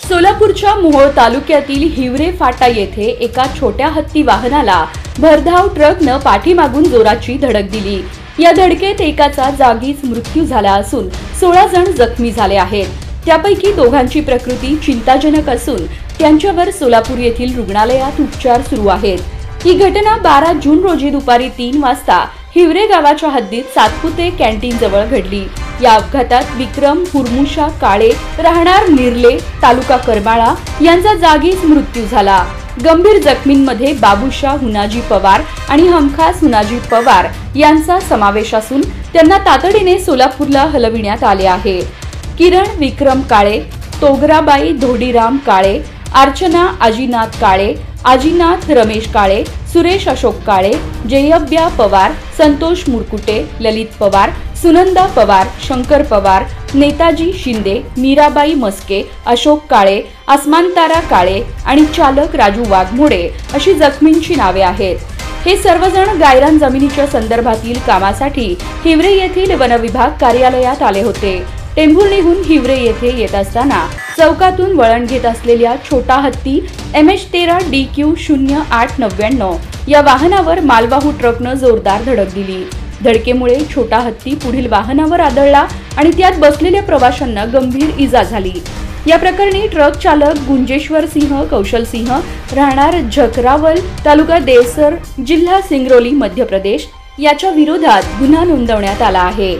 सोलापूरच्या मोहोळ तालुक्यातील हिवरे फाटा येथे एका छोट्या हत्ती वाहनाला भरधाव ट्रकनं पाठीमागून जोराची धडक दिली। या धडकेत एकाचा जागीच मृत्यू झाला असून 16 जण जखमी झाले आहेत। त्यापैकी दोघांची प्रकृती चिंताजनक असून त्यांच्यावर सोलापूर येथील रुग्णालयात उपचार सुरू आहेत। ही घटना 12 जून रोजी दुपारी 3 वाजता हिवरे गावाच्या हद्दीत सातपुते कॅन्टीन जवळ घडली। या अपघातात विक्रम हुरमुशा काळे राहणार निर्ले तालुका करमाळा यांचा जागीच मृत्यू झाला। गंभीर जखमींमध्ये बाबूशा हुनाजी पवार आणि हमखास हुनाजी पवार यांचा समावेश असून त्यांना तातडीने सोलापूरला हलविण्यात आले आहे। किरण विक्रम काळे, तोगराबाई धोडीराम काळे, अर्चना अजिनाथ काळे, अजिनाथ रमेश काळे, सुरेश अशोक काळे, जयब्या पवार, संतोष मुरकुटे, ललित पवार, सुनंदा पवार, शंकर पवार, नेताजी शिंदे, मीराबाई मस्के, अशोक काळे, आसमानतारा काळे आणि चालक राजू वाघमोडे अशी जखमींची नावे आहेत। हे सर्वजण गायरान जमिनीच्या संदर्भातील कामासाठी हिवरे येथील वनविभाग कार्यालयात आले होते। टेंभुर्णीहून हिवरे येथे येत असताना चौकातून वळण घेत असलेल्या छोटा हत्ती MH13 DQ 0899 या वाहनावर मालवाहू ट्रकनं जोरदार धडक दिली। धडकेमुळे छोटा हत्ती पुढील वाहनावर आदळला आणि त्यात बसलेल्या प्रवाशांना गंभीर इजा झाली। या प्रकरणी ट्रक चालक गुंजेश्वर सिंह कौशल सिंह राहणार झकरावल तालुका देवसर जिल्हा सिंगरौली मध्य प्रदेश याच्या विरोधात गुन्हा नोंदवण्यात आला आहे।